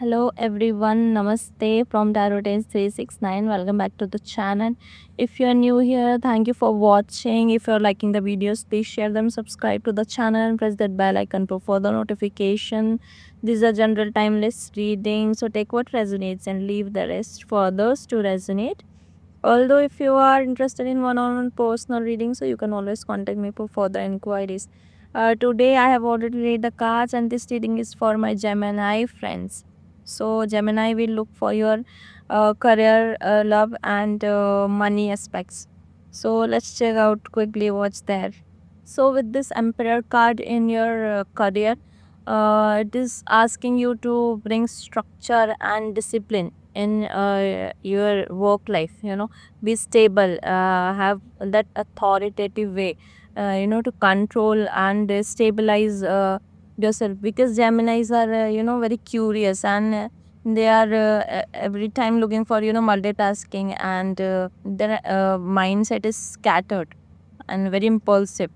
Hello everyone, Namaste from Tarotains 369. Welcome back to the channel. If you're new here, thank you for watching. If you're liking the videos, please share them, subscribe to the channel and press that bell icon for further notification. These are general timeless readings, so take what resonates and leave the rest for others to resonate. Although if you are interested in one-on-one personal reading, so you can always contact me for further inquiries. Today I have already read the cards and this reading is for my Gemini friends. So Gemini will look for your career, love and money aspects. So let's check out quickly what's there. So with this Emperor card in your career, it is asking you to bring structure and discipline in your work life. Be stable, have that authoritative way, to control and stabilize yourself, because Geminis are very curious, and they are every time looking for multitasking, and their mindset is scattered and very impulsive.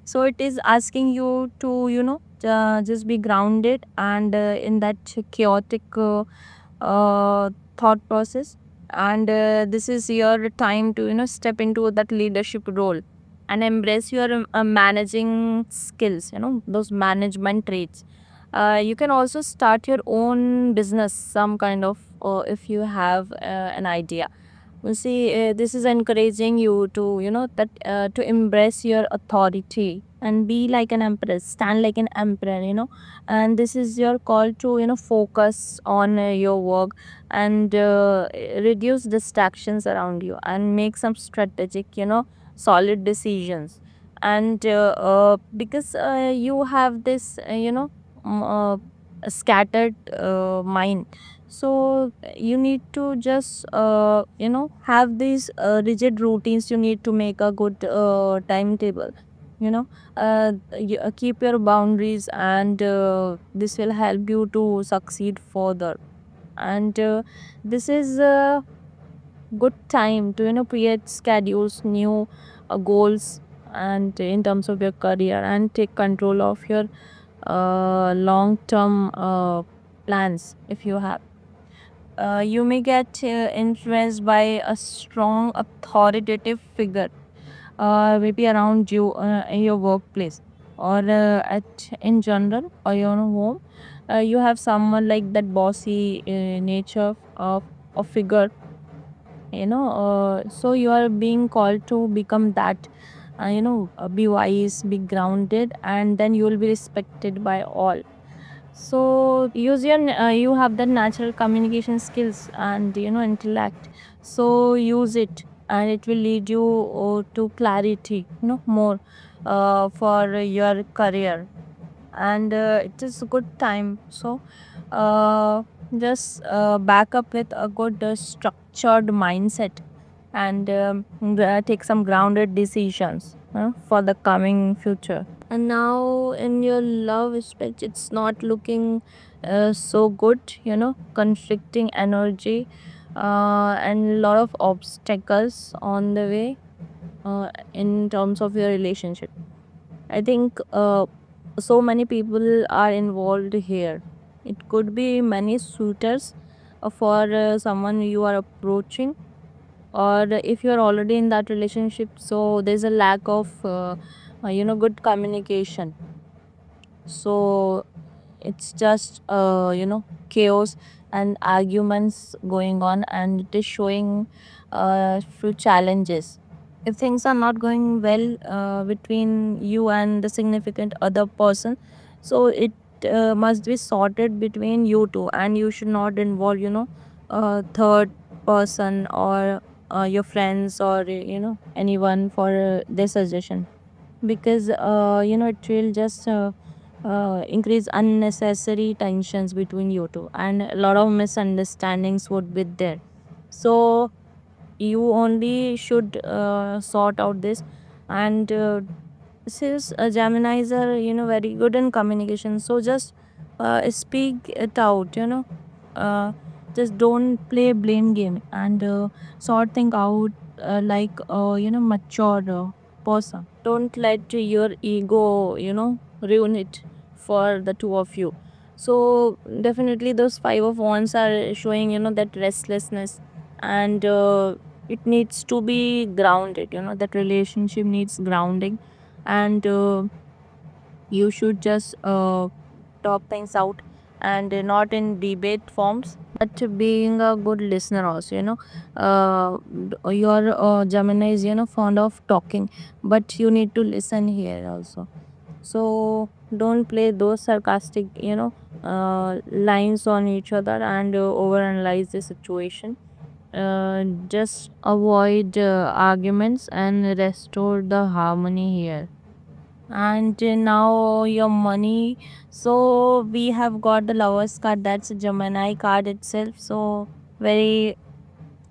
So it is asking you to just be grounded and in that chaotic thought process. And this is your time to step into that leadership role and embrace your managing skills, those management traits. You can also start your own business, some kind of, if you have an idea. You see, this is encouraging you to, that to embrace your authority and be like an empress, stand like an emperor, and this is your call to, focus on your work and reduce distractions around you and make some strategic, solid decisions. And because you have this, scattered mind, so you need to just have these rigid routines. You need to make a good timetable, you know keep your boundaries, and this will help you to succeed further. And this is a good time to create schedules, new goals, and in terms of your career, and take control of your long term plans if you have. You may get influenced by a strong authoritative figure, maybe around you in your workplace, or at in general, or your home. You have someone like that bossy nature of a figure, so you are being called to become that, be wise, be grounded, and then you will be respected by all. So use your you have the natural communication skills and intellect, so use it, and it will lead you to clarity, more for your career. And it is a good time. So uh, just back up with a good structured mindset, and take some grounded decisions for the coming future. And now in your love aspect, it's not looking so good, conflicting energy, and a lot of obstacles on the way in terms of your relationship. I think so many people are involved here. It could be many suitors for someone you are approaching, or if you are already in that relationship, so there's a lack of good communication. So it's just chaos and arguments going on, and it is showing few challenges. If things are not going well between you and the significant other person, so it must be sorted between you two, and you should not involve a third person, or your friends, or anyone for their suggestion, because it will just increase unnecessary tensions between you two, and a lot of misunderstandings would be there. So you only should sort out this. And since Geminis are very good in communication, so just speak it out, uh, just don't play blame game, and sort thing out like mature person. Don't let your ego ruin it for the two of you. So definitely those five of wands are showing, that restlessness, and it needs to be grounded, that relationship needs grounding. And you should just talk things out, and not in debate forms, but being a good listener also, your Gemini is, fond of talking, but you need to listen here also. So don't play those sarcastic, lines on each other, and overanalyze the situation. Just avoid arguments and restore the harmony here. And now your money. So we have got the lovers card, that's a Gemini card itself. So very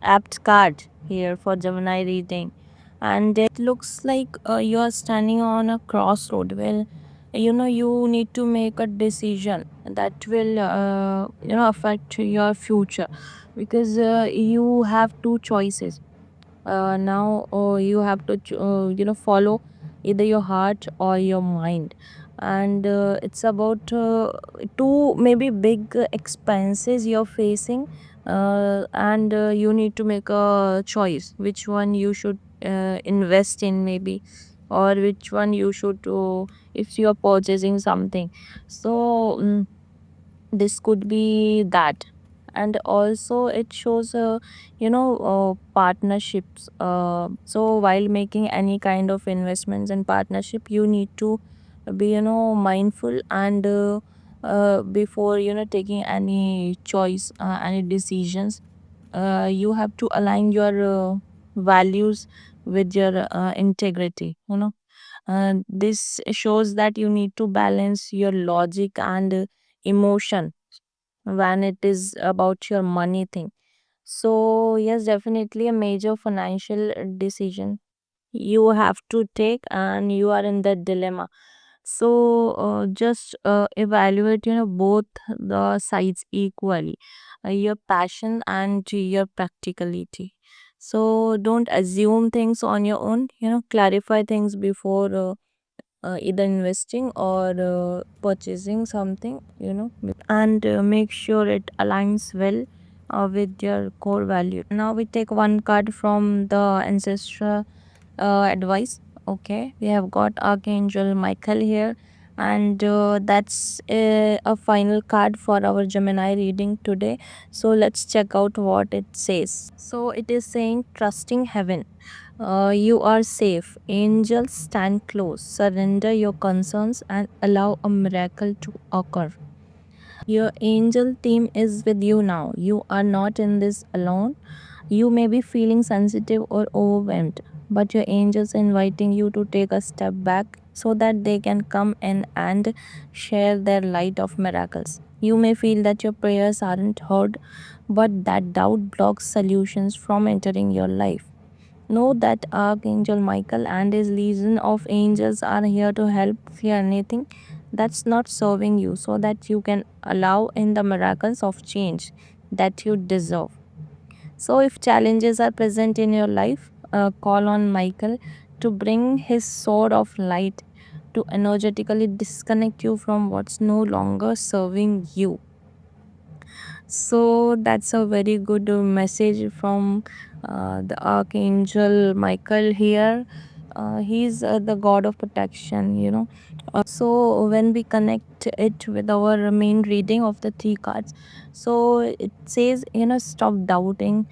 apt card here for Gemini reading. And it looks like you're standing on a crossroad. Well, you need to make a decision that will, affect your future, because you have two choices. Now you have to follow either your heart or your mind. And it's about two maybe big expenses you're facing, and you need to make a choice which one you should invest in, maybe, or which one you should if you're purchasing something. So this could be that. And also it shows partnerships. So while making any kind of investments and partnership, you need to be mindful, and before taking any choice, any decisions, you have to align your values with your integrity. This shows that you need to balance your logic and emotion when it is about your money thing. So yes, definitely a major financial decision you have to take, and you are in that dilemma. So just evaluate both the sides equally, your passion and your practicality. So don't assume things on your own, clarify things before either investing or purchasing something, and make sure it aligns well with your core value. Now we take one card from the ancestral advice. Okay, we have got Archangel Michael here, and that's a final card for our Gemini reading today. So let's check out what it says. So it is saying, trusting heaven. You are safe. Angels stand close. Surrender your concerns and allow a miracle to occur. Your angel team is with you now. You are not in this alone. You may be feeling sensitive or overwhelmed, but your angels are inviting you to take a step back so that they can come in and share their light of miracles. You may feel that your prayers aren't heard, but that doubt blocks solutions from entering your life. Know that Archangel Michael and his legion of angels are here to help clear anything that's not serving you, so that you can allow in the miracles of change that you deserve. So, if challenges are present in your life, call on Michael to bring his sword of light to energetically disconnect you from what's no longer serving you. So that's a very good message from the Archangel Michael here. He's the god of protection, So when we connect it with our main reading of the three cards, so it says, stop doubting,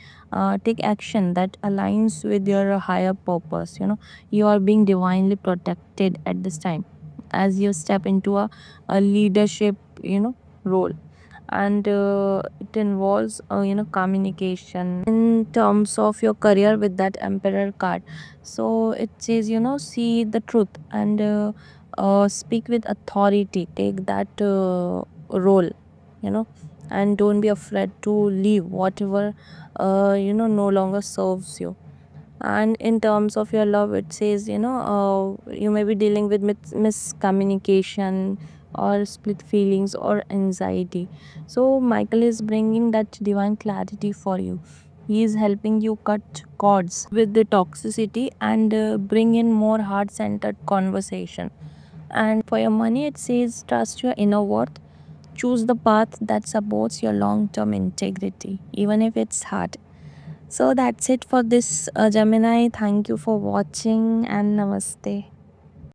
take action that aligns with your higher purpose. You are being divinely protected at this time as you step into a leadership, role. And it involves communication in terms of your career with that Emperor card. So it says, see the truth, and speak with authority, take that role, you know and don't be afraid to leave whatever no longer serves you. And in terms of your love, it says, you may be dealing with miscommunication or split feelings or anxiety. So Michael is bringing that divine clarity for you. He is helping you cut cords with the toxicity and bring in more heart-centered conversation. And for your money, it says, trust your inner worth. choose the path that supports your long term integrity, even if it's hard. So that's it for this Gemini. Thank you for watching and namaste.